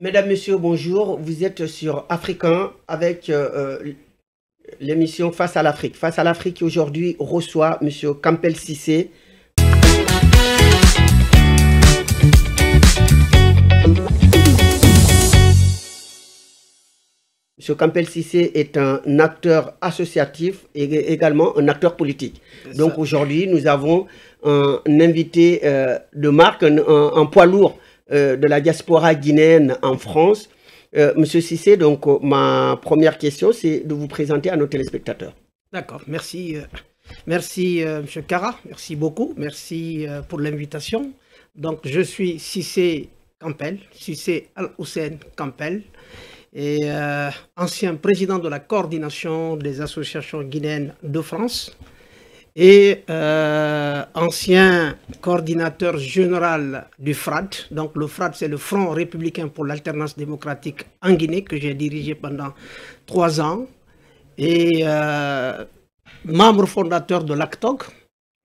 Mesdames, Messieurs, bonjour. Vous êtes sur Africain avec l'émission Face à l'Afrique. Face à l'Afrique qui aujourd'hui reçoit M. Campbell Cissé. M. Campbell Cissé est un acteur associatif et également un acteur politique. Donc aujourd'hui, nous avons un invité de marque, un poids lourd de la diaspora guinéenne en France. Monsieur Cissé, donc ma première question, c'est de vous présenter à nos téléspectateurs. D'accord, merci. Merci Monsieur Kara, merci beaucoup, merci pour l'invitation. Donc je suis Cissé Campbell, Cissé Al-Hussein Campbell, et ancien président de la coordination des associations guinéennes de France et ancien coordinateur général du FRAD. Donc le FRAD, c'est le Front républicain pour l'alternance démocratique en Guinée, que j'ai dirigé pendant 3 ans. Et membre fondateur de l'ACTOG.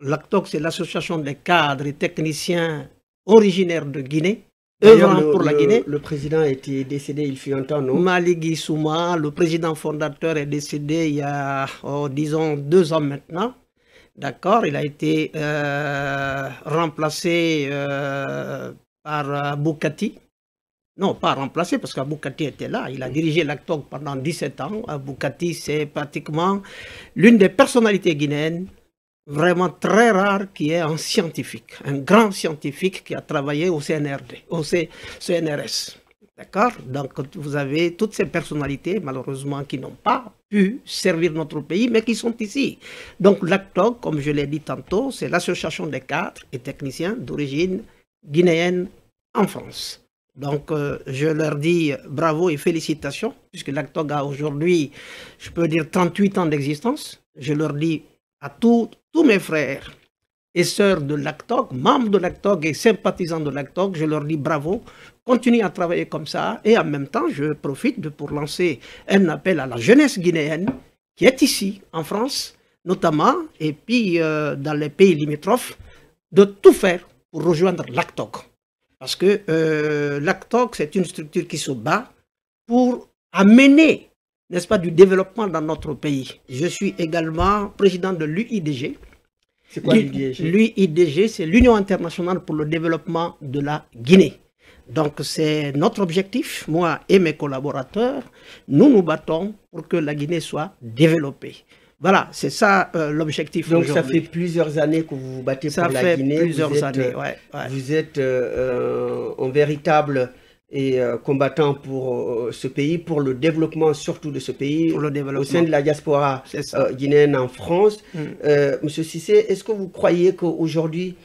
L'ACTOG, c'est l'association des cadres et techniciens originaires de Guinée, œuvrant pour la Guinée. Le président a été décédé il fut un temps, non? Maligui Souma, le président fondateur, est décédé il y a, disons, 2 ans maintenant. D'accord, il a été remplacé par Boukati. Non, pas remplacé, parce qu'Aboukati était là. Il a dirigé l'ACTOG pendant 17 ans. Aboukati, c'est pratiquement l'une des personnalités guinéennes vraiment très rare qui est un scientifique, un grand scientifique qui a travaillé au CNRD, au CNRS. D'accord? Donc vous avez toutes ces personnalités, malheureusement, qui n'ont pas pu servir notre pays, mais qui sont ici. Donc l'ACTOG, comme je l'ai dit tantôt, c'est l'association des cadres et techniciens d'origine guinéenne en France. Donc je leur dis bravo et félicitations, puisque l'ACTOG a aujourd'hui, je peux dire, 38 ans d'existence. Je leur dis à tous mes frères et sœurs de l'ACTOG, membres de l'ACTOG et sympathisants de l'ACTOG, je leur dis bravo, continuez à travailler comme ça. Et en même temps, je profite pour lancer un appel à la jeunesse guinéenne qui est ici, en France, notamment, et puis dans les pays limitrophes, de tout faire pour rejoindre l'ACTOG. Parce que l'ACTOG, c'est une structure qui se bat pour amener, n'est-ce pas, du développement dans notre pays. Je suis également président de l'UIDG. C'est quoi l'UIDG? L'UIDG, c'est l'Union internationale pour le développement de la Guinée. Donc c'est notre objectif, moi et mes collaborateurs, nous nous battons pour que la Guinée soit développée. Voilà, c'est ça l'objectif. Donc ça fait plusieurs années que vous vous battez pour la Guinée. Ça fait plusieurs années, ouais. Vous êtes un véritable combattant pour ce pays, pour le développement surtout de ce pays, au sein de la diaspora guinéenne en France. Monsieur Cissé, est-ce que vous croyez qu'aujourd'hui,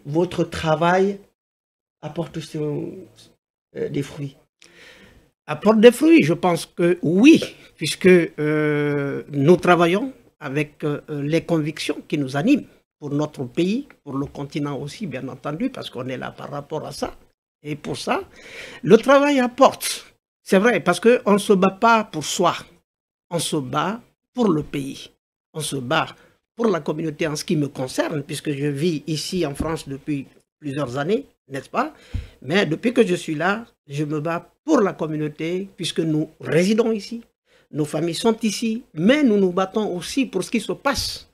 votre travail apporte des fruits? Apporte des fruits, je pense que oui, puisque nous travaillons avec les convictions qui nous animent pour notre pays, pour le continent aussi, bien entendu, parce qu'on est là par rapport à ça. Et pour ça, le travail apporte. C'est vrai, parce qu'on ne se bat pas pour soi, on se bat pour le pays, on se bat pour la communauté en ce qui me concerne, puisque je vis ici en France depuis plusieurs années, n'est-ce pas? Mais depuis que je suis là, je me bats pour la communauté, puisque nous résidons ici, nos familles sont ici, mais nous nous battons aussi pour ce qui se passe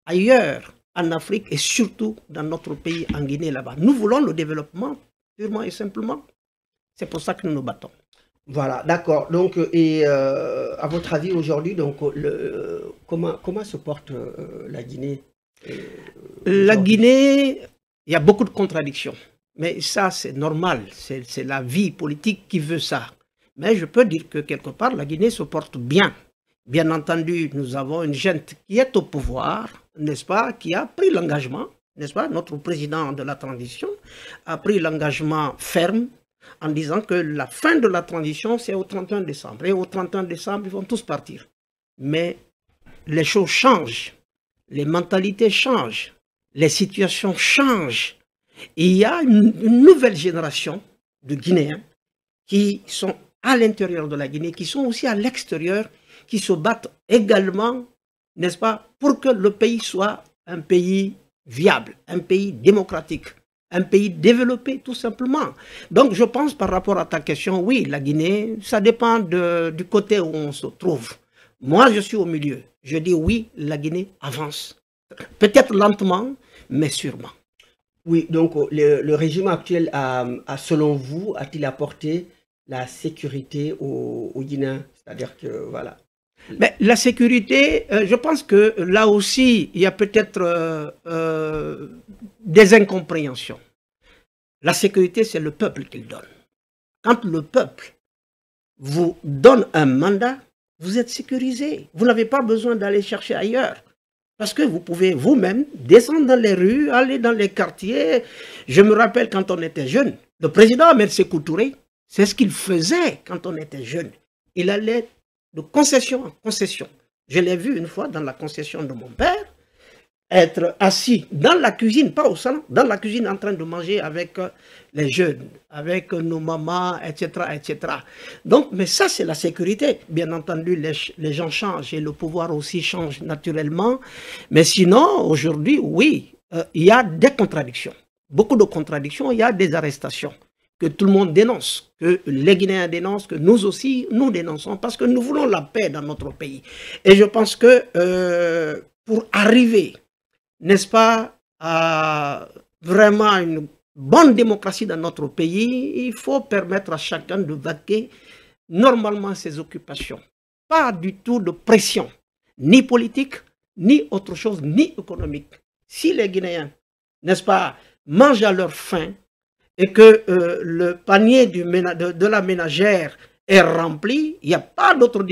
ailleurs, en Afrique et surtout dans notre pays, en Guinée, là-bas. Nous voulons le développement, purement et simplement. C'est pour ça que nous nous battons. Voilà, d'accord. Donc, et à votre avis aujourd'hui, donc, comment se porte la Guinée? La Guinée, il y a beaucoup de contradictions. Mais ça, c'est normal. C'est la vie politique qui veut ça. Mais je peux dire que quelque part, la Guinée se porte bien. Bien entendu, nous avons une gente qui est au pouvoir, n'est-ce pas, qui a pris l'engagement, n'est-ce pas, notre président de la transition a pris l'engagement ferme en disant que la fin de la transition, c'est au 31 décembre. Et au 31 décembre, ils vont tous partir. Mais les choses changent, les mentalités changent, les situations changent. Et il y a une nouvelle génération de Guinéens qui sont à l'intérieur de la Guinée, qui sont aussi à l'extérieur, qui se battent également, n'est-ce pas, pour que le pays soit un pays viable, un pays démocratique, un pays développé, tout simplement. Donc, je pense par rapport à ta question, oui, la Guinée, ça dépend du côté où on se trouve. Moi, je suis au milieu. Je dis oui, la Guinée avance. Peut-être lentement, mais sûrement. Oui, donc le régime actuel selon vous, a-t-il apporté la sécurité aux Guinéens? C'est-à-dire que, voilà. Mais la sécurité, je pense que là aussi, il y a peut-être des incompréhensions. La sécurité, c'est le peuple qui le donne. Quand le peuple vous donne un mandat, vous êtes sécurisé. Vous n'avez pas besoin d'aller chercher ailleurs. Parce que vous pouvez vous-même descendre dans les rues, aller dans les quartiers. Je me rappelle quand on était jeune, le président Ahmed Sékou Touré, c'est ce qu'il faisait quand on était jeune. Il allait de concession en concession. Je l'ai vu une fois dans la concession de mon père, être assis dans la cuisine, pas au salon, dans la cuisine en train de manger avec les jeunes, avec nos mamans, etc., etc. Donc, mais ça, c'est la sécurité. Bien entendu, les gens changent et le pouvoir aussi change naturellement. Mais sinon, aujourd'hui, oui, il y a des contradictions. Beaucoup de contradictions, il y a des arrestations que tout le monde dénonce, que les Guinéens dénoncent, que nous aussi, nous dénonçons, parce que nous voulons la paix dans notre pays. Et je pense que pour arriver, n'est-ce pas, à vraiment une bonne démocratie dans notre pays, il faut permettre à chacun de vaquer normalement ses occupations. Pas du tout de pression, ni politique, ni autre chose, ni économique. Si les Guinéens, n'est-ce pas, mangent à leur faim et que le panier de la ménagère est rempli, il n'y a pas d'autre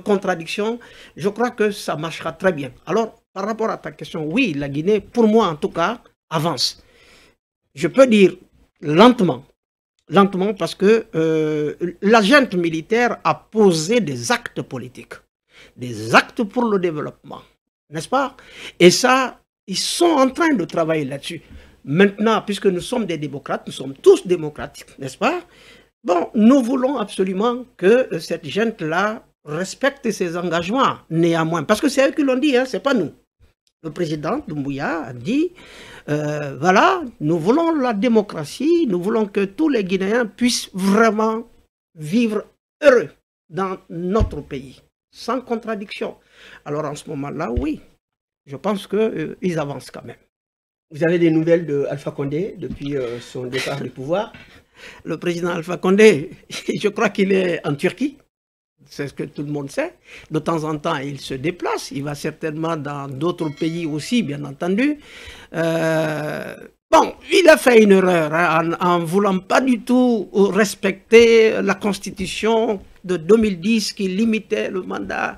contradiction, je crois que ça marchera très bien. Alors, par rapport à ta question, oui, la Guinée, pour moi en tout cas, avance. Je peux dire lentement parce que la junte militaire a posé des actes politiques, des actes pour le développement, n'est-ce pas? Et ça, ils sont en train de travailler là-dessus. Maintenant, puisque nous sommes des démocrates, nous sommes tous démocrates, n'est-ce pas? Bon, nous voulons absolument que cette junte-là respecte ses engagements, néanmoins. Parce que c'est eux qui l'ont dit, hein, c'est pas nous. Le président Doumbouya a dit, voilà, nous voulons la démocratie, nous voulons que tous les Guinéens puissent vraiment vivre heureux dans notre pays, sans contradiction. Alors en ce moment-là, oui, je pense qu'ils avancent quand même. Vous avez des nouvelles d'Alpha Condé depuis son départ du pouvoir? Le président Alpha Condé, je crois qu'il est en Turquie. C'est ce que tout le monde sait. De temps en temps, il se déplace. Il va certainement dans d'autres pays aussi, bien entendu. Bon, il a fait une erreur hein, en voulant pas du tout respecter la constitution de 2010 qui limitait le mandat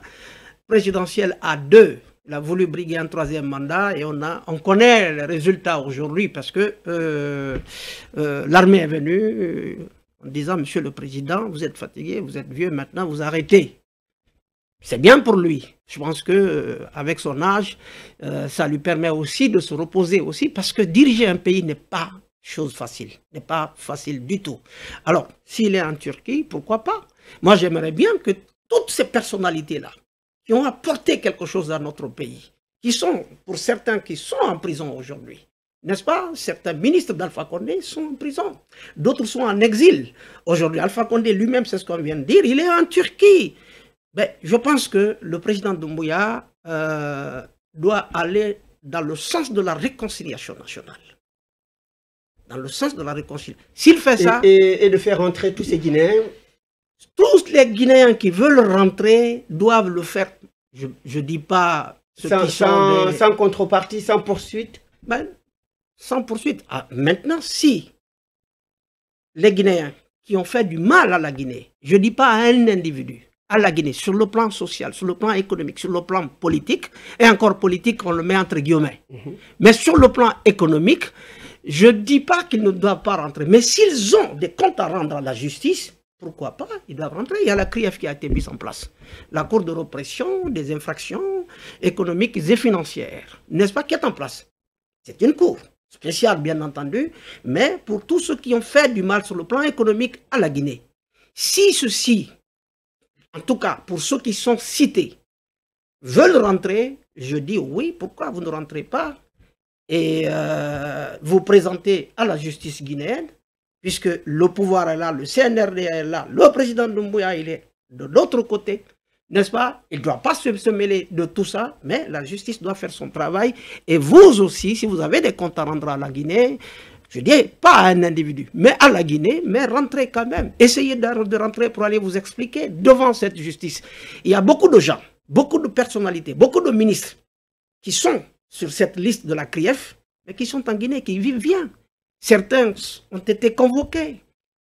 présidentiel à 2. Il a voulu briguer un 3e mandat et on connaît les résultats aujourd'hui parce que l'armée est venue en disant, Monsieur le Président, vous êtes fatigué, vous êtes vieux, maintenant vous arrêtez. C'est bien pour lui. Je pense qu'avec son âge, ça lui permet aussi de se reposer aussi parce que diriger un pays n'est pas chose facile, n'est pas facile du tout. Alors, s'il est en Turquie, pourquoi pas? Moi, j'aimerais bien que toutes ces personnalités-là, qui ont apporté quelque chose à notre pays, qui sont, pour certains, qui sont en prison aujourd'hui, n'est-ce pas? Certains ministres d'Alpha Condé sont en prison, d'autres sont en exil. Aujourd'hui, Alpha Condé lui-même, c'est ce qu'on vient de dire, il est en Turquie. Ben, je pense que le président Doumbouya doit aller dans le sens de la réconciliation nationale. Dans le sens de la réconciliation. S'il fait ça... Et de faire rentrer tous ces Guinéens. Tous les Guinéens qui veulent rentrer doivent le faire. Je ne dis pas... Sans contrepartie, sans poursuite. Ben, sans poursuite. Ah, maintenant, si les Guinéens qui ont fait du mal à la Guinée, je ne dis pas à un individu, à la Guinée, sur le plan social, sur le plan économique, sur le plan politique, et encore politique, on le met entre guillemets. Mais sur le plan économique, je ne dis pas qu'ils ne doivent pas rentrer. Mais s'ils ont des comptes à rendre à la justice, pourquoi pas, ils doivent rentrer. Il y a la CRIEF qui a été mise en place. La Cour de répression des infractions économiques et financières, n'est-ce pas, qui est en place. C'est une cour spéciale, bien entendu, mais pour tous ceux qui ont fait du mal sur le plan économique à la Guinée. Si ceux-ci, en tout cas pour ceux qui sont cités, veulent rentrer, je dis oui, pourquoi vous ne rentrez pas? et vous présenter à la justice guinéenne, puisque le pouvoir est là, le CNRD est là, le président Doumbouya il est de l'autre côté, n'est-ce pas? Il ne doit pas se mêler de tout ça, mais la justice doit faire son travail. Et vous aussi, si vous avez des comptes à rendre à la Guinée, je dis pas à un individu, mais à la Guinée, mais rentrez quand même. Essayez de rentrer pour aller vous expliquer devant cette justice. Il y a beaucoup de gens, beaucoup de personnalités, beaucoup de ministres qui sont sur cette liste de la CRIEF, mais qui sont en Guinée, qui vivent bien. Certains ont été convoqués.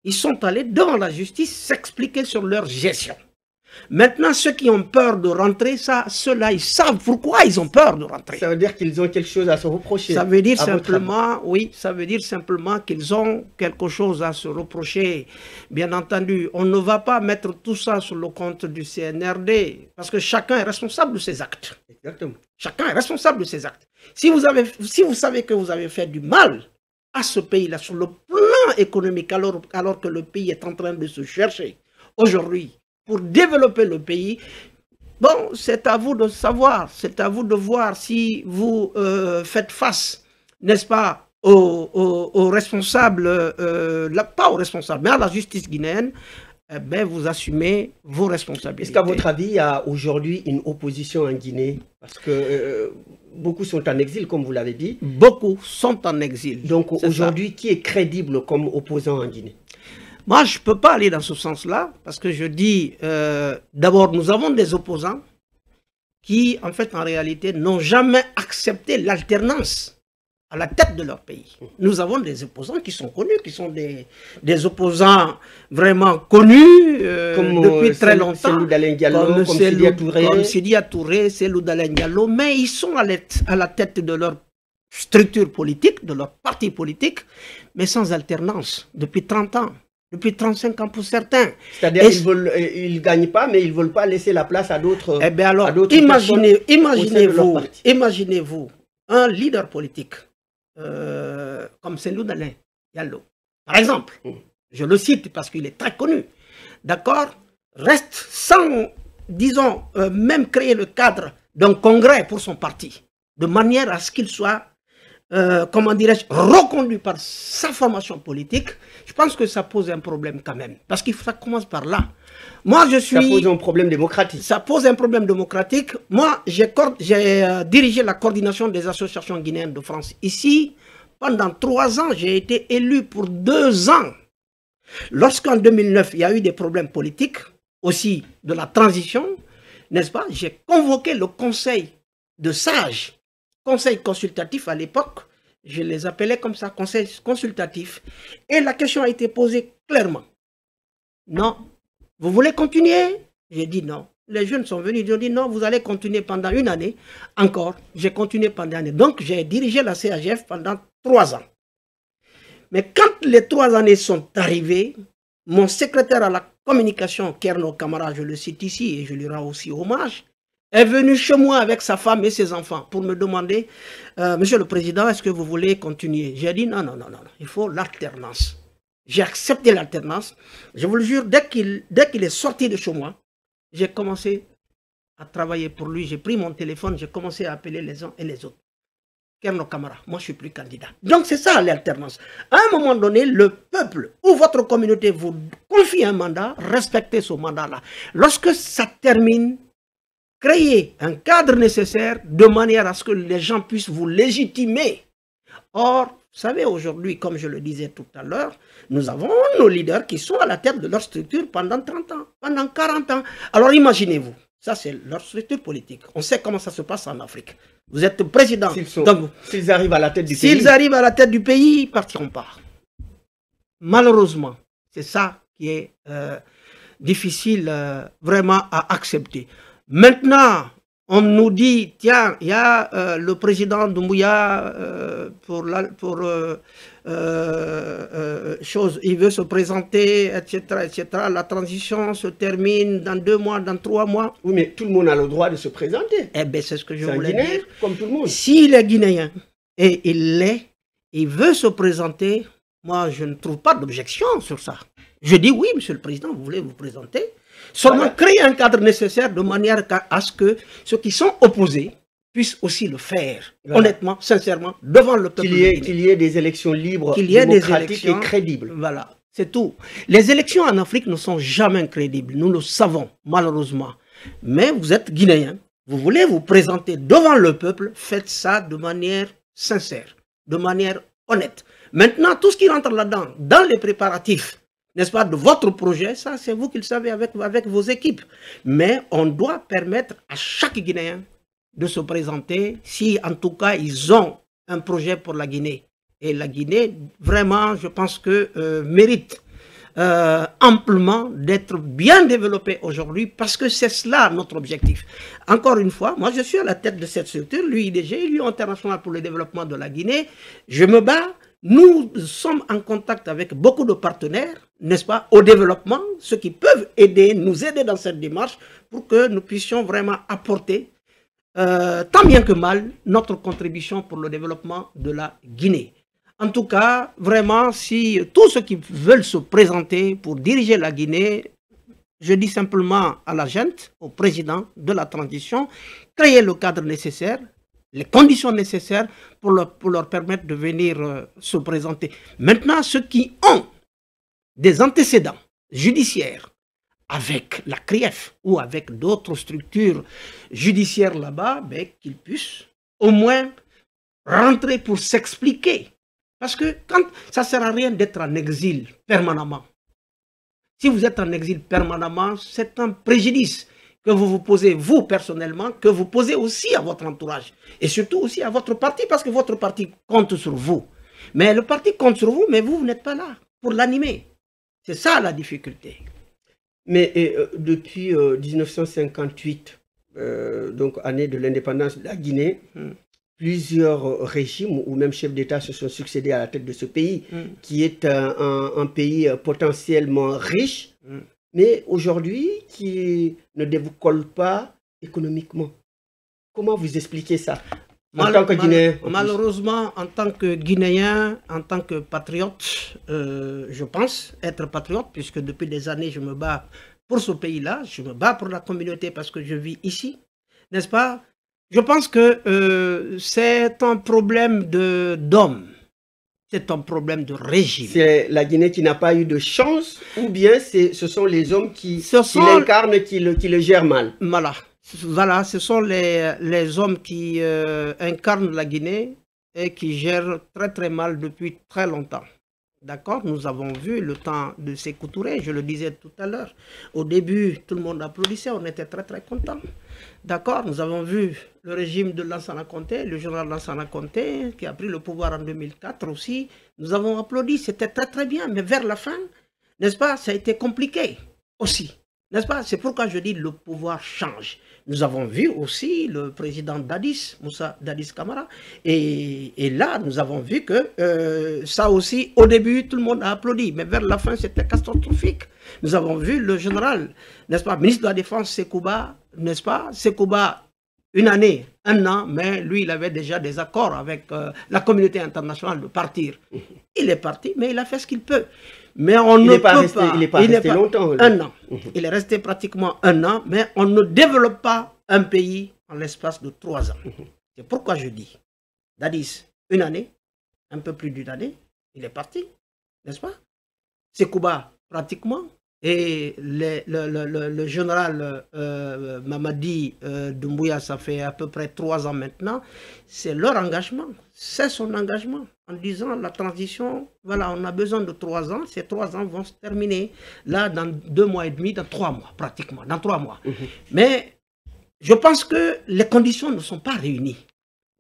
Ils sont allés devant la justice s'expliquer sur leur gestion. Maintenant, ceux qui ont peur de rentrer, ceux-là, ils savent pourquoi ils ont peur de rentrer. Ça veut dire qu'ils ont quelque chose à se reprocher. Ça veut dire simplement, oui, ça veut dire simplement qu'ils ont quelque chose à se reprocher. Bien entendu, on ne va pas mettre tout ça sur le compte du CNRD, parce que chacun est responsable de ses actes. Exactement. Chacun est responsable de ses actes. Si vous savez que vous avez fait du mal à ce pays-là, sur le plan économique, alors que le pays est en train de se chercher aujourd'hui, pour développer le pays, bon, c'est à vous de savoir, c'est à vous de voir si vous faites face, n'est-ce pas, aux responsables, pas aux responsables, mais à la justice guinéenne, eh bien, vous assumez vos responsabilités. Est-ce qu'à votre avis, il y a aujourd'hui une opposition en Guinée? Parce que beaucoup sont en exil, comme vous l'avez dit. Beaucoup sont en exil. Donc aujourd'hui, qui est crédible comme opposant en Guinée? Moi, je ne peux pas aller dans ce sens-là, parce que je dis, d'abord, nous avons des opposants qui, en fait, en réalité, n'ont jamais accepté l'alternance à la tête de leur pays. Nous avons des opposants qui sont connus, qui sont des opposants vraiment connus depuis très longtemps. Comme Selou Diallo, comme Sidi Touré, Selou Diallo, mais ils sont à la tête de leur structure politique, de leur parti politique, mais sans alternance, depuis 30 ans. Depuis 35 ans pour certains. C'est-à-dire qu'ils ne gagnent pas, mais ils ne veulent pas laisser la place à d'autres. Eh bien alors, imaginez-vous un leader politique comme Selou Diallo, par exemple, je le cite parce qu'il est très connu, d'accord, reste sans, disons, même créer le cadre d'un congrès pour son parti, de manière à ce qu'il soit comment dirais-je, reconduit par sa formation politique. Je pense que ça pose un problème quand même. Parce que ça commence par là. Moi, ça pose un problème démocratique. Ça pose un problème démocratique. Moi, j'ai dirigé la coordination des associations guinéennes de France. Ici, pendant 3 ans, j'ai été élu pour 2 ans. Lorsqu'en 2009, il y a eu des problèmes politiques, aussi de la transition, n'est-ce pas? J'ai convoqué le conseil de sages, conseil consultatif à l'époque, je les appelais comme ça, conseil consultatif. Et la question a été posée clairement. Non, vous voulez continuer? J'ai dit non. Les jeunes sont venus, ils ont dit non, vous allez continuer pendant 1 année. Encore, j'ai continué pendant 1 année. Donc, j'ai dirigé la CAGF pendant 3 ans. Mais quand les 3 années sont arrivées, mon secrétaire à la communication, Kerno Kamara, je le cite ici et je lui rends aussi hommage, est venu chez moi avec sa femme et ses enfants pour me demander, Monsieur le Président, est-ce que vous voulez continuer? J'ai dit non, non, non, non, il faut l'alternance. J'ai accepté l'alternance. Je vous le jure, dès qu'il est sorti de chez moi, j'ai commencé à travailler pour lui. J'ai pris mon téléphone, j'ai commencé à appeler les uns et les autres. Kerno Kamara, moi je ne suis plus candidat. Donc c'est ça l'alternance. À un moment donné, le peuple ou votre communauté vous confie un mandat, respectez ce mandat-là. Lorsque ça termine, créer un cadre nécessaire de manière à ce que les gens puissent vous légitimer. Or, vous savez, aujourd'hui, comme je le disais tout à l'heure, nous avons nos leaders qui sont à la tête de leur structure pendant 30 ans, pendant 40 ans. Alors imaginez-vous, ça c'est leur structure politique. On sait comment ça se passe en Afrique. Vous êtes président. S'ils arrivent à la tête du pays. S'ils arrivent à la tête du pays, ils ne partiront pas. Malheureusement, c'est ça qui est difficile vraiment à accepter. Maintenant, on nous dit, tiens, il y a le président Doumbouya il veut se présenter, etc., etc. La transition se termine dans 2 mois, dans 3 mois. Oui, mais tout le monde a le droit de se présenter. Eh bien, c'est ce que je voulais dire. Comme tout le monde. S'il est guinéen et il veut se présenter, moi, je ne trouve pas d'objection sur ça. Je dis oui, monsieur le président, vous voulez vous présenter? Seulement créer un cadre nécessaire de manière à ce que ceux qui sont opposés puisse aussi le faire, honnêtement, sincèrement, devant le peuple. Qu'il y ait des élections libres, démocratiques et crédibles. Voilà, c'est tout. Les élections en Afrique ne sont jamais crédibles, nous le savons, malheureusement. Mais vous êtes Guinéen, vous voulez vous présenter devant le peuple, faites ça de manière sincère, de manière honnête. Maintenant, tout ce qui rentre là-dedans, dans les préparatifs, n'est-ce pas, de votre projet, ça c'est vous qui le savez avec vos équipes. Mais on doit permettre à chaque Guinéen de se présenter si en tout cas ils ont un projet pour la Guinée. Et la Guinée, vraiment, je pense que mérite amplement d'être bien développée aujourd'hui parce que c'est cela notre objectif. Encore une fois, moi je suis à la tête de cette structure, l'UIDG, l'Union internationale pour le développement de la Guinée. Je me bats, nous sommes en contact avec beaucoup de partenaires, n'est-ce pas, au développement, ceux qui peuvent nous aider dans cette démarche pour que nous puissions vraiment apporter tant bien que mal notre contribution pour le développement de la Guinée. En tout cas, vraiment, si tous ceux qui veulent se présenter pour diriger la Guinée, je dis simplement à la junte, au président de la transition, créer le cadre nécessaire, les conditions nécessaires pour leur permettre de venir se présenter. Maintenant, ceux qui ont des antécédents judiciaires avec la CRIEF ou avec d'autres structures judiciaires là-bas, ben, qu'ils puissent au moins rentrer pour s'expliquer. Parce que ça ne sert à rien d'être en exil permanemment. Si vous êtes en exil permanemment, c'est un préjudice que vous vous posez, vous personnellement, que vous posez aussi à votre entourage. Et surtout aussi à votre parti, parce que votre parti compte sur vous. Mais le parti compte sur vous, mais vous n'êtes pas là pour l'animer. C'est ça la difficulté. Mais depuis 1958, donc année de l'indépendance de la Guinée, plusieurs régimes ou même chefs d'État se sont succédés à la tête de ce pays, qui est un pays potentiellement riche, mais aujourd'hui qui ne décolle pas économiquement. Comment vous expliquez ça en tant que Guinéen? Malheureusement, en tant que Guinéen, en tant que patriote, je pense être patriote, puisque depuis des années, je me bats pour ce pays-là, je me bats pour la communauté parce que je vis ici, n'est-ce pas? Je pense que c'est un problème d'homme, c'est un problème de régime. C'est la Guinée qui n'a pas eu de chance, ou bien ce sont les hommes qui l'incarnent, qui le gèrent mal? Voilà, ce sont les hommes qui incarnent la Guinée et qui gèrent très très mal depuis très longtemps. D'accord, nous avons vu le temps de Sékou Touré, je le disais tout à l'heure. Au début, tout le monde applaudissait, on était très très contents. D'accord, nous avons vu le régime de Lansana Conté, le général Lansana Conté, qui a pris le pouvoir en 2004 aussi. Nous avons applaudi, c'était très très bien, mais vers la fin, n'est-ce pas, ça a été compliqué aussi. N'est-ce pas? C'est pourquoi je dis le pouvoir change. Nous avons vu aussi le président Dadis, Moussa Dadis Camara, et là, nous avons vu que ça aussi, au début, tout le monde a applaudi, mais vers la fin, c'était catastrophique. Nous avons vu le général, n'est-ce pas, ministre de la Défense, Sekouba, n'est-ce pas, Sekouba, une année, un an, mais lui, il avait déjà des accords avec la communauté internationale de partir. Il est parti, mais il a fait ce qu'il peut. Mais on ne peut pas. Il n'est pas resté longtemps. Un an. Il est resté pratiquement un an, mais on ne développe pas un pays en l'espace de 3 ans. C'est pourquoi je dis, Dadis, une année, un peu plus d'une année, il est parti, n'est-ce pas? Sekouba, pratiquement. Et le général Mamadi Doumbouya, ça fait à peu près 3 ans maintenant, c'est leur engagement, c'est son engagement, en disant la transition, voilà, on a besoin de 3 ans, ces 3 ans vont se terminer, là, dans 2 mois et demi, dans 3 mois, pratiquement, dans 3 mois. Mais je pense que les conditions ne sont pas réunies.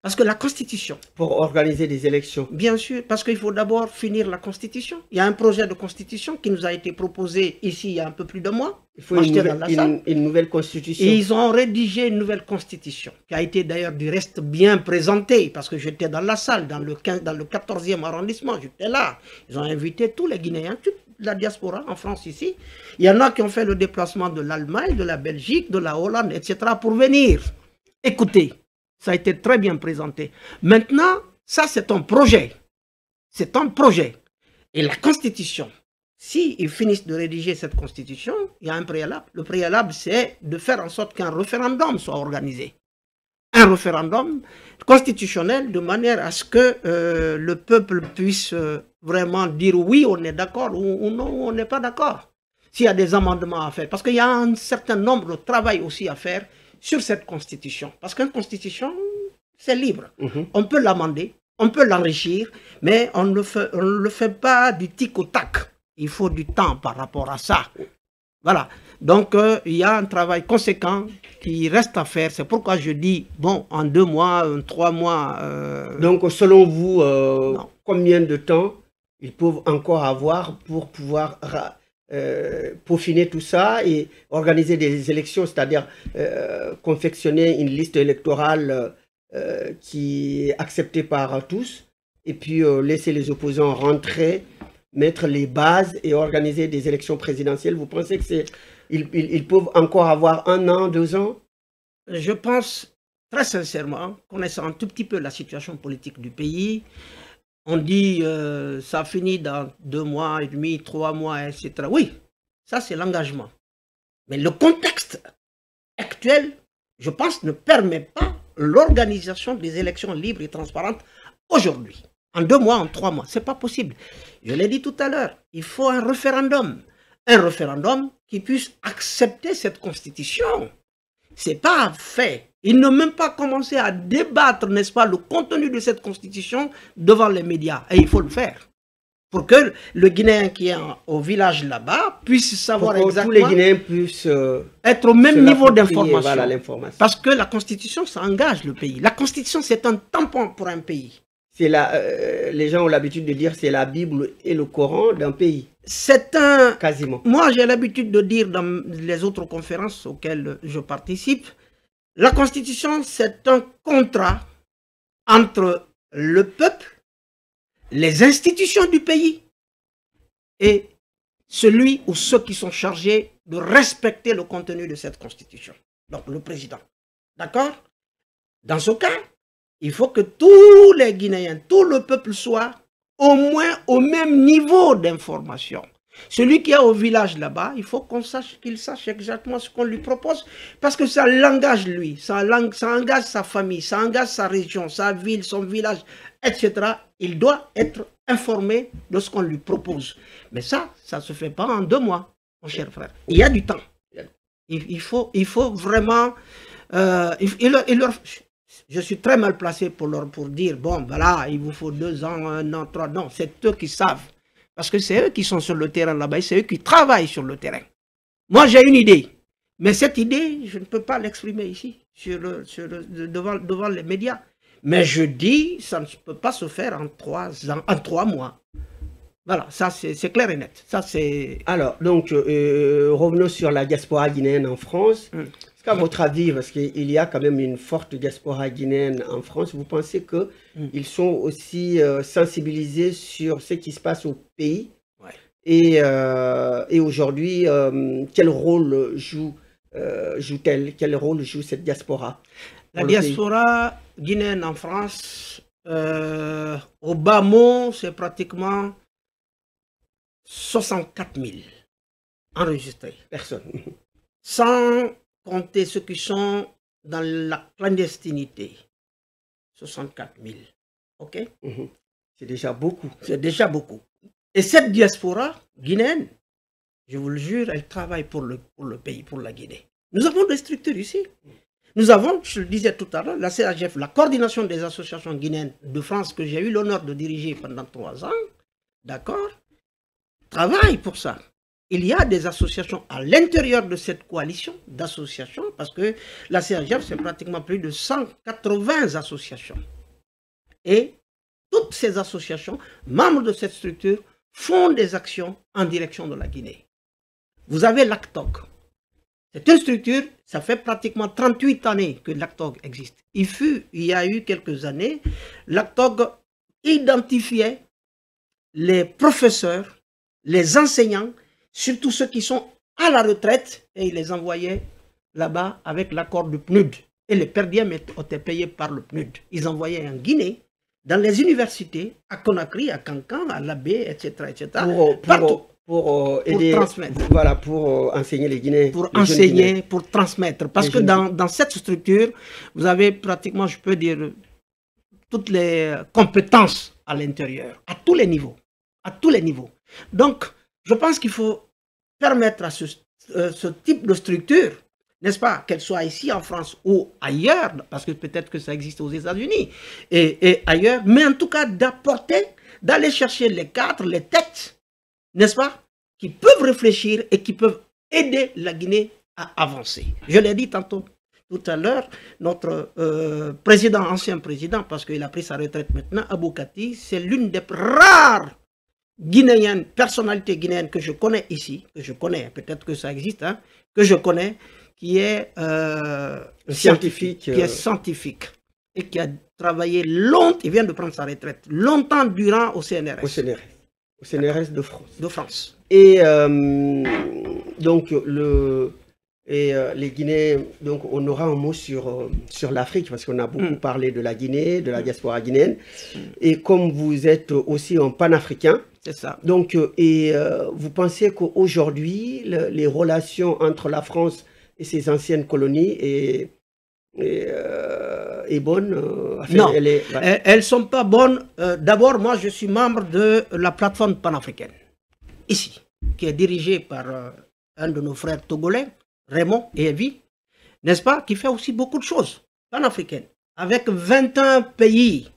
Parce que la Constitution... Pour organiser des élections. Bien sûr, parce qu'il faut d'abord finir la Constitution. Il y a un projet de Constitution qui nous a été proposé ici il y a un peu plus de mois. Il faut une nouvelle Constitution. Et ils ont rédigé une nouvelle Constitution, qui a été d'ailleurs du reste bien présentée, parce que j'étais dans la salle, dans le 14e arrondissement, j'étais là. Ils ont invité tous les Guinéens, toute la diaspora en France ici. Il y en a qui ont fait le déplacement de l'Allemagne, de la Belgique, de la Hollande, etc. pour venir écouter. Ça a été très bien présenté. Maintenant, ça c'est un projet. C'est un projet. Et la Constitution, s'ils finissent de rédiger cette Constitution, il y a un préalable. Le préalable, c'est de faire en sorte qu'un référendum soit organisé. Un un référendum constitutionnel de manière à ce que le peuple puisse vraiment dire oui, on est d'accord ou non, on n'est pas d'accord. S'il y a des amendements à faire, parce qu'il y a un certain nombre de travail aussi à faire sur cette constitution. Parce qu'une constitution, c'est libre. On peut l'amender, on peut l'enrichir, mais on ne le fait pas du tic au tac. Il faut du temps par rapport à ça. Voilà. Donc, il y a un travail conséquent qui reste à faire. C'est pourquoi je dis, bon, en 2 mois, 3 mois... Donc, selon vous, combien de temps ils peuvent encore avoir pour pouvoir peaufiner tout ça et organiser des élections, c'est-à-dire confectionner une liste électorale qui est acceptée par tous, et puis laisser les opposants rentrer, mettre les bases et organiser des élections présidentielles? Vous pensez que ils peuvent encore avoir 1 an, 2 ans? Je pense très sincèrement, connaissant un tout petit peu la situation politique du pays, on dit ça finit dans 2 mois et demi, 3 mois, etc. Oui, ça c'est l'engagement. Mais le contexte actuel, je pense, ne permet pas l'organisation des élections libres et transparentes aujourd'hui. En 2 mois, en 3 mois, ce n'est pas possible. Je l'ai dit tout à l'heure, il faut un référendum. Un référendum qui puisse accepter cette constitution. Ce n'est pas fait. Ils n'ont même pas commencé à débattre, n'est-ce pas, le contenu de cette constitution devant les médias. Et il faut le faire. Pour que le Guinéen qui est au village là-bas puisse savoir exactement... tous les Guinéens puissent être au même niveau d'information. Voilà, parce que la constitution, ça engage le pays. La constitution, c'est un tampon pour un pays. Les gens ont l'habitude de dire c'est la Bible et le Coran d'un pays. C'est un... Quasiment. Moi, j'ai l'habitude de dire dans les autres conférences auxquelles je participe, la Constitution, c'est un contrat entre le peuple, les institutions du pays et celui ou ceux qui sont chargés de respecter le contenu de cette Constitution. Donc, le président. D'accord? Dans ce cas, il faut que tous les Guinéens, tout le peuple soit au moins au même niveau d'information. Celui qui est au village là-bas, il faut qu'il sache exactement ce qu'on lui propose, parce que ça l'engage lui, ça engage sa famille, ça engage sa région, sa ville, son village, etc. Il doit être informé de ce qu'on lui propose. Mais ça ne se fait pas en 2 mois, mon cher frère. Il y a du temps. Il faut vraiment... je suis très mal placé pour dire, bon, voilà, il vous faut 2 ans, 1 an, 3 ans. Non, c'est eux qui savent. Parce que c'est eux qui sont sur le terrain là-bas, c'est eux qui travaillent sur le terrain. Moi, j'ai une idée. Mais cette idée, je ne peux pas l'exprimer ici, devant les médias. Mais je dis, ça ne peut pas se faire en 3 mois. Voilà, ça c'est clair et net. Ça, alors, donc, revenons sur la diaspora guinéenne en France. Est-ce qu'à votre avis, parce qu'il y a quand même une forte diaspora guinéenne en France, vous pensez qu'ils sont aussi sensibilisés sur ce qui se passe au pays? Et aujourd'hui, quel rôle joue-t-elle? Quel rôle joue cette diaspora? La diaspora guinéenne en France, au bas mot, c'est pratiquement 64 000 enregistrés. Personne. Sans compter ceux qui sont dans la clandestinité. 64 000. OK? C'est déjà beaucoup. C'est déjà beaucoup. Et cette diaspora guinéenne, je vous le jure, elle travaille pour le pays, pour la Guinée. Nous avons des structures ici. Nous avons, je le disais tout à l'heure, la CAGF, la coordination des associations guinéennes de France, que j'ai eu l'honneur de diriger pendant 3 ans, d'accord, travaille pour ça. Il y a des associations à l'intérieur de cette coalition d'associations, parce que la CAGF, c'est pratiquement plus de 180 associations. Et toutes ces associations, membres de cette structure, font des actions en direction de la Guinée. Vous avez l'ACTOG. C'est une structure, ça fait pratiquement 38 années que l'ACTOG existe. Il y a eu quelques années, l'ACTOG identifiait les professeurs, les enseignants, surtout ceux qui sont à la retraite, et il les envoyait là-bas avec l'accord du PNUD. Et les perdièmes étaient payés par le PNUD. Ils envoyaient en Guinée, dans les universités, à Conakry, à Cancan, à Labé, etc. etc. aider, transmettre. Voilà, pour enseigner les Guinéens. Pour enseigner, pour transmettre. Parce que dans cette structure, vous avez pratiquement, je peux dire, toutes les compétences à l'intérieur, à tous les niveaux. À tous les niveaux. Donc, je pense qu'il faut permettre à ce type de structure, n'est-ce pas, qu'elle soit ici en France ou ailleurs, parce que peut-être que ça existe aux États-Unis et ailleurs, mais en tout cas d'apporter, d'aller chercher les cadres, les têtes, n'est-ce pas, qui peuvent réfléchir et qui peuvent aider la Guinée à avancer. Je l'ai dit tantôt, tout à l'heure, notre président, ancien président, parce qu'il a pris sa retraite maintenant, Abou Kati, c'est l'une des rares guinéennes, personnalités guinéennes que je connais ici, que je connais, peut-être que ça existe, hein, que je connais, qui est scientifique et qui a travaillé longtemps, il vient de prendre sa retraite, longtemps durant au CNRS. Au CNRS de France. De France. Et donc, les Guinéens, donc on aura un mot sur l'Afrique, parce qu'on a beaucoup parlé de la Guinée, de la diaspora guinéenne. Et comme vous êtes aussi un panafricain, c'est ça. Donc, vous pensez qu'aujourd'hui, les relations entre la France et ses anciennes colonies est bonne? Non, elles ne sont pas bonnes. D'abord, moi, je suis membre de la plateforme panafricaine, ici, qui est dirigée par un de nos frères togolais, Raymond et Evie, n'est-ce pas, qui fait aussi beaucoup de choses panafricaines, avec 21 pays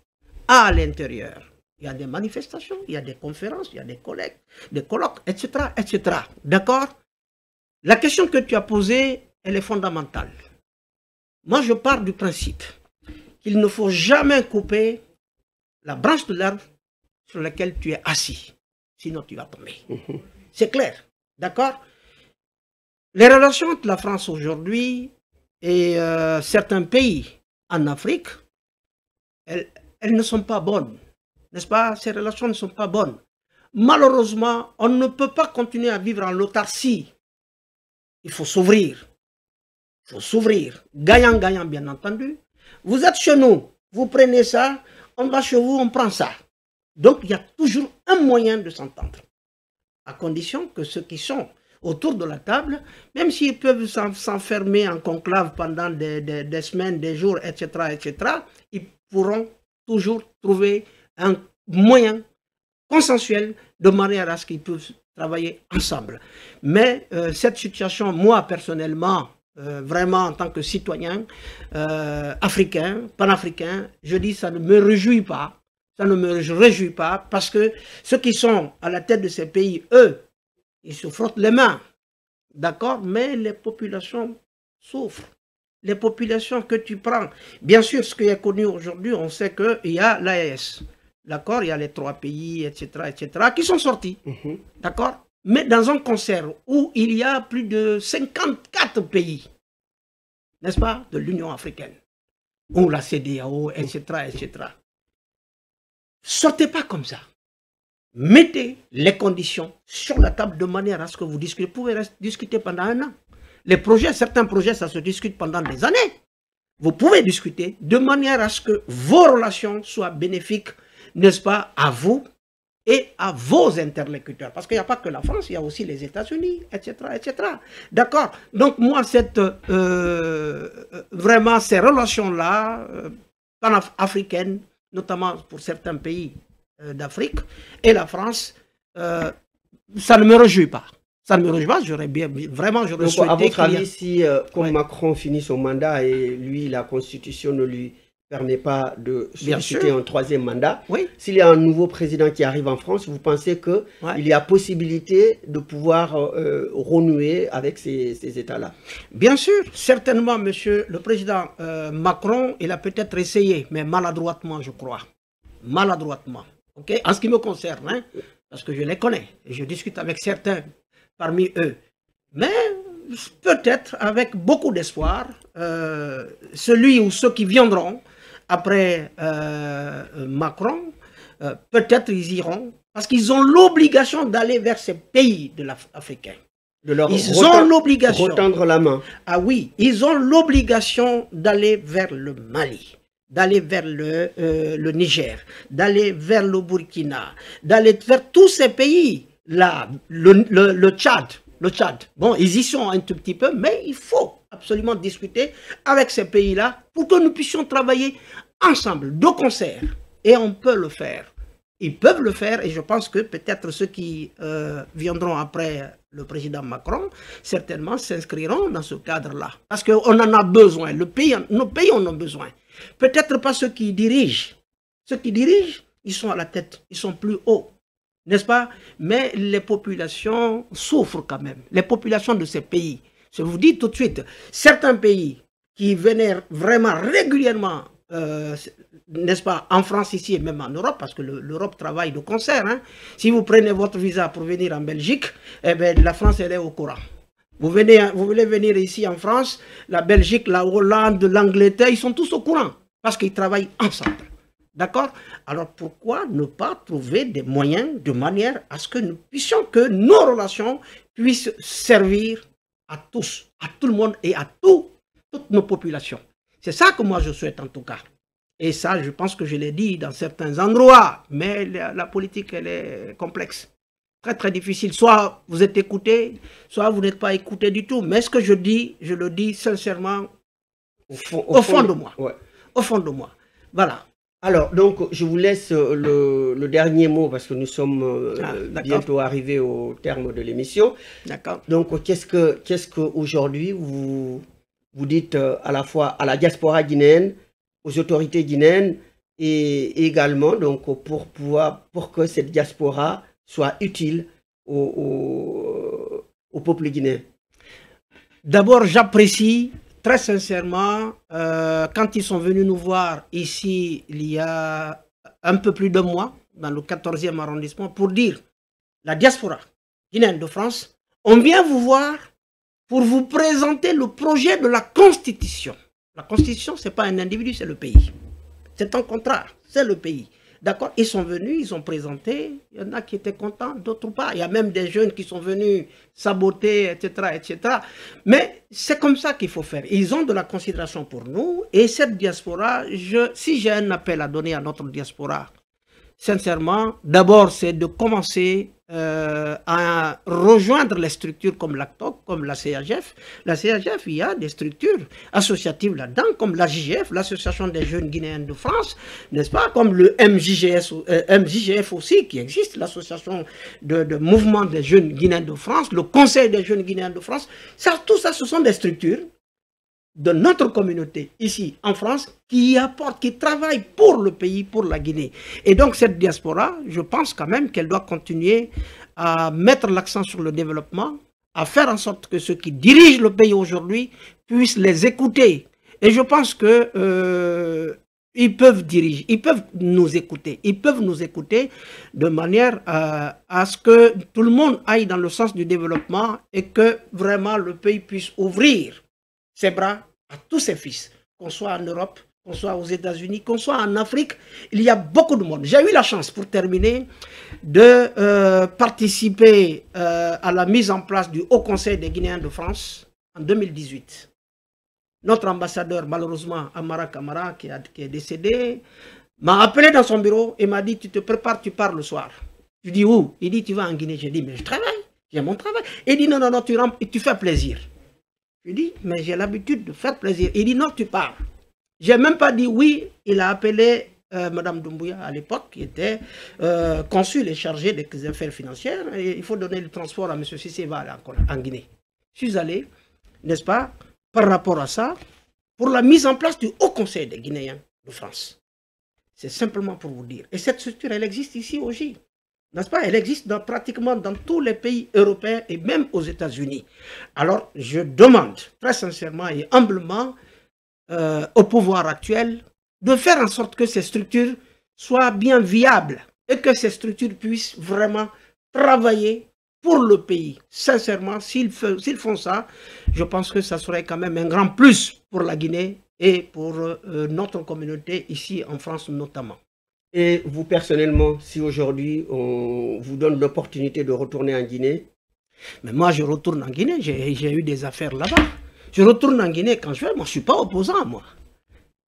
à l'intérieur. Il y a des manifestations, il y a des conférences, il y a des colloques, etc., etc. D'accord? La question que tu as posée, elle est fondamentale. Moi, je pars du principe qu'il ne faut jamais couper la branche de l'arbre sur laquelle tu es assis. Sinon, tu vas tomber. C'est clair. D'accord? Les relations entre la France aujourd'hui et certains pays en Afrique, elles ne sont pas bonnes. N'est-ce pas? Ces relations ne sont pas bonnes. Malheureusement, on ne peut pas continuer à vivre en autarcie. Il faut s'ouvrir. Il faut s'ouvrir. Gagnant-gagnant, bien entendu. Vous êtes chez nous, vous prenez ça, on va chez vous, on prend ça. Donc, il y a toujours un moyen de s'entendre. À condition que ceux qui sont autour de la table, même s'ils peuvent s'enfermer en conclave pendant des semaines, des jours, etc., etc., ils pourront toujours trouver un moyen consensuel de manière à ce qu'ils puissent travailler ensemble. Mais cette situation, moi personnellement, vraiment en tant que citoyen africain, panafricain, je dis ça ne me réjouit pas. Ça ne me réjouit pas parce que ceux qui sont à la tête de ces pays, eux, ils se frottent les mains. D'accord? Mais les populations souffrent. Les populations que tu prends. Bien sûr, ce qui est connu aujourd'hui, on sait qu'il y a l'AES. D'accord? Il y a les 3 pays, etc., etc., qui sont sortis. D'accord? Mais dans un concert où il y a plus de 54 pays, n'est-ce pas, de l'Union africaine, ou la CEDEAO, etc., etc. Sortez pas comme ça. Mettez les conditions sur la table de manière à ce que vous discutez. Vous pouvez discuter pendant un an. Les projets, certains projets, ça se discute pendant des années. Vous pouvez discuter de manière à ce que vos relations soient bénéfiques, n'est-ce pas, à vous et à vos interlocuteurs. Parce qu'il n'y a pas que la France, il y a aussi les États-Unis, etc., etc. D'accord? Donc moi, vraiment, ces relations-là, pan-africaines, notamment pour certains pays d'Afrique, et la France, ça ne me réjouit pas. Ça ne me réjouit pas, j'aurais souhaité. À votre avis, si, comme Macron finit son mandat et lui, la Constitution ne lui permet pas de solliciter un 3e mandat, s'il y a un nouveau président qui arrive en France, vous pensez qu'il y a possibilité de pouvoir renouer avec ces États-là? Bien sûr, certainement, monsieur le président Macron, il a peut-être essayé, mais maladroitement, je crois. Maladroitement. Okay? En ce qui me concerne, hein, parce que je les connais, et je discute avec certains parmi eux. Mais peut-être avec beaucoup d'espoir, celui ou ceux qui viendront après Macron, peut-être ils iront, parce qu'ils ont l'obligation d'aller vers ces pays de l'Africain. Ils ont l'obligation. Retendre la main. Ah oui, ils ont l'obligation d'aller vers le Mali, d'aller vers le Niger, d'aller vers le Burkina, d'aller vers tous ces pays le Tchad. Bon, ils y sont un tout petit peu, mais il faut absolument discuter avec ces pays-là pour que nous puissions travailler ensemble, de concert. Et on peut le faire. Ils peuvent le faire et je pense que peut-être ceux qui viendront après le président Macron, certainement s'inscriront dans ce cadre-là. Parce qu'on en a besoin, nos pays en ont besoin. Peut-être pas ceux qui dirigent. Ceux qui dirigent, ils sont à la tête, ils sont plus hauts, n'est-ce pas? Mais les populations souffrent quand même, les populations de ces pays. Je vous dis tout de suite, certains pays qui venaient vraiment régulièrement, n'est-ce pas, en France ici et même en Europe, parce que l'Europe travaille de concert. Hein. Si vous prenez votre visa pour venir en Belgique, eh bien, la France elle est au courant. Vous voulez venir ici en France, la Belgique, la Hollande, l'Angleterre, ils sont tous au courant, parce qu'ils travaillent ensemble. D'accord? Alors pourquoi ne pas trouver des moyens de manière à ce que nous puissions, que nos relations puissent servir à tous, à tout le monde et à toutes nos populations. C'est ça que moi je souhaite en tout cas. Et ça, je pense que je l'ai dit dans certains endroits, mais la politique, elle est complexe. Très, très difficile. Soit vous êtes écouté, soit vous n'êtes pas écouté du tout. Mais ce que je dis, je le dis sincèrement au fond de moi. Ouais. Au fond de moi. Voilà. Alors, donc, je vous laisse le dernier mot parce que nous sommes bientôt arrivés au terme de l'émission. D'accord. Donc, qu'est-ce que aujourd'hui vous dites à la fois à la diaspora guinéenne, aux autorités guinéennes et également donc pour que cette diaspora soit utile au peuple guinéen? D'abord, j'apprécie très sincèrement, quand ils sont venus nous voir ici, il y a un peu plus d'un mois, dans le 14e arrondissement, pour dire, la diaspora guinéenne de France, on vient vous voir pour vous présenter le projet de la Constitution. La Constitution, ce n'est pas un individu, c'est le pays. C'est un contrat, c'est le pays. D'accord? Ils sont venus, ils ont présenté, il y en a qui étaient contents, d'autres pas. Il y a même des jeunes qui sont venus saboter, etc., etc. Mais c'est comme ça qu'il faut faire. Ils ont de la considération pour nous. Et cette diaspora, si j'ai un appel à donner à notre diaspora, sincèrement, d'abord, c'est de commencer à rejoindre les structures comme l'ACTOC, comme la CAGF. La CAGF, il y a des structures associatives là-dedans, comme la JGF, l'Association des jeunes guinéens de France, n'est-ce pas, comme le MJGF aussi, qui existe, l'Association de mouvement des jeunes guinéens de France, le Conseil des jeunes guinéens de France. Ça, tout ça, ce sont des structures de notre communauté ici en France qui apporte, qui travaille pour le pays, pour la Guinée. Et donc cette diaspora, je pense quand même qu'elle doit continuer à mettre l'accent sur le développement, à faire en sorte que ceux qui dirigent le pays aujourd'hui puissent les écouter. Et je pense que ils peuvent diriger, ils peuvent nous écouter de manière à ce que tout le monde aille dans le sens du développement et que vraiment le pays puisse ouvrir ses bras à tous ses fils, qu'on soit en Europe, qu'on soit aux États-Unis, qu'on soit en Afrique. Il y a beaucoup de monde. J'ai eu la chance, pour terminer, de participer à la mise en place du Haut Conseil des Guinéens de France en 2018. Notre ambassadeur, malheureusement, Amara Kamara, qui est décédé, m'a appelé dans son bureau et m'a dit, tu te prépares, tu pars le soir. Je dis, où? Il dit, tu vas en Guinée. J'ai dit, mais je travaille, j'ai mon travail. Il dit, non, non, non, tu rentres et tu fais plaisir. Je dis, mais j'ai l'habitude de faire plaisir. Il dit, non, tu pars. Je n'ai même pas dit oui. Il a appelé Mme Doumbouya à l'époque, qui était consul et chargée des affaires financières. Et il faut donner le transport à M. Sissé Val en Guinée. Je suis allé, n'est-ce pas, par rapport à ça, pour la mise en place du Haut Conseil des Guinéens de France. C'est simplement pour vous dire. Et cette structure, elle existe ici aussi. N'est-ce pas? Elle existe pratiquement dans tous les pays européens et même aux États-Unis. Alors, je demande très sincèrement et humblement au pouvoir actuel de faire en sorte que ces structures soient bien viables et que ces structures puissent vraiment travailler pour le pays. Sincèrement, s'ils font ça, je pense que ça serait quand même un grand plus pour la Guinée et pour notre communauté ici en France notamment. Et vous personnellement, si aujourd'hui on vous donne l'opportunité de retourner en Guinée? Mais moi je retourne en Guinée, j'ai eu des affaires là-bas. Je retourne en Guinée quand je veux, moi je ne suis pas opposant moi.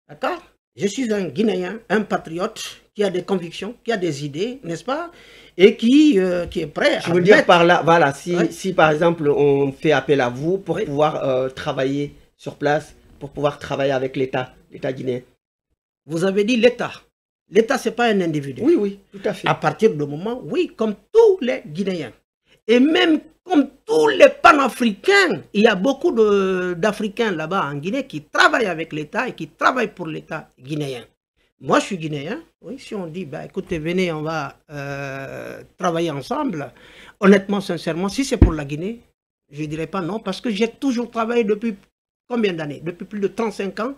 D'accord? Je suis un Guinéen, un patriote qui a des convictions, qui a des idées, n'est-ce pas? Et qui est prêt Je veux dire par là, voilà, si par exemple on fait appel à vous pour pouvoir travailler sur place, pour pouvoir travailler avec l'État guinéen. Vous avez dit l'État. L'État, ce n'est pas un individu. Oui, oui, tout à fait. À partir du moment, oui, comme tous les Guinéens. Et même comme tous les panafricains, il y a beaucoup d'Africains là-bas en Guinée qui travaillent avec l'État et qui travaillent pour l'État guinéen. Moi, je suis guinéen. Oui, si on dit, bah, écoutez, venez, on va travailler ensemble. Honnêtement, sincèrement, si c'est pour la Guinée, je ne dirais pas non, parce que j'ai toujours travaillé depuis combien d'années? Depuis plus de 35 ans.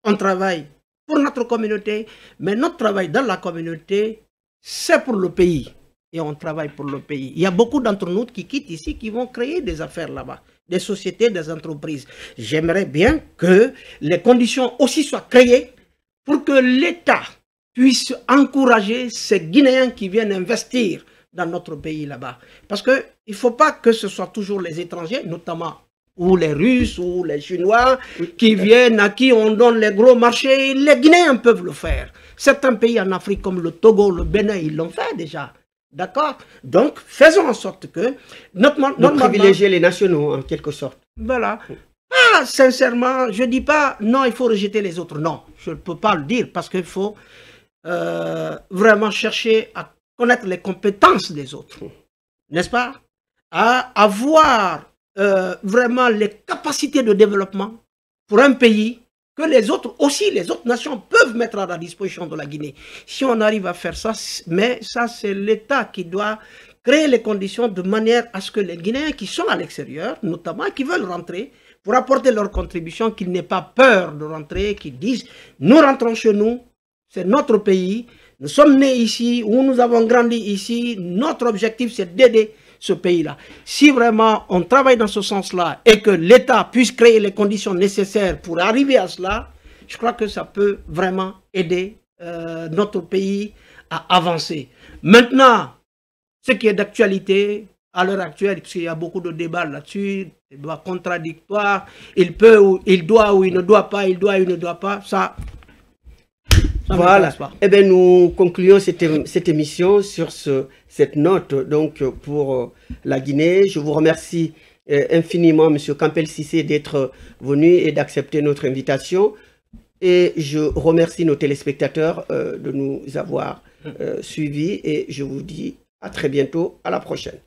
On travaille pour notre communauté, mais notre travail dans la communauté, c'est pour le pays. Et on travaille pour le pays. Il y a beaucoup d'entre nous qui quittent ici, qui vont créer des affaires là-bas, des sociétés, des entreprises. J'aimerais bien que les conditions aussi soient créées pour que l'État puisse encourager ces Guinéens qui viennent investir dans notre pays là-bas. Parce qu'il ne faut pas que ce soit toujours les étrangers, notamment ou les Russes ou les Chinois qui viennent, à qui on donne les gros marchés. Les Guinéens peuvent le faire. Certains pays en Afrique comme le Togo, le Bénin, ils l'ont fait déjà. D'accord? Donc, faisons en sorte que... Nous privilégier les nationaux, en quelque sorte. Voilà. Ah, sincèrement, je ne dis pas, non, il faut rejeter les autres. Non, je ne peux pas le dire parce qu'il faut vraiment chercher à connaître les compétences des autres. N'est-ce pas? À avoir vraiment les capacités de développement pour un pays que les autres aussi, les autres nations peuvent mettre à la disposition de la Guinée. Si on arrive à faire ça, mais ça c'est l'État qui doit créer les conditions de manière à ce que les Guinéens qui sont à l'extérieur, notamment qui veulent rentrer, pour apporter leur contribution, qu'ils n'aient pas peur de rentrer, qu'ils disent nous rentrons chez nous, c'est notre pays, nous sommes nés ici, ou nous avons grandi ici, notre objectif c'est d'aider ce pays-là. Si vraiment on travaille dans ce sens-là et que l'État puisse créer les conditions nécessaires pour arriver à cela, je crois que ça peut vraiment aider notre pays à avancer. Maintenant, ce qui est d'actualité, à l'heure actuelle, puisqu'il y a beaucoup de débats là-dessus, des débats contradictoires, il peut ou il doit ou il ne doit pas, il doit ou il ne doit pas, ça voilà. Eh bien, nous concluons cette émission sur cette note donc, pour la Guinée. Je vous remercie infiniment, M. Campbell Cissé, d'être venu et d'accepter notre invitation. Et je remercie nos téléspectateurs de nous avoir suivis. Et je vous dis à très bientôt, à la prochaine.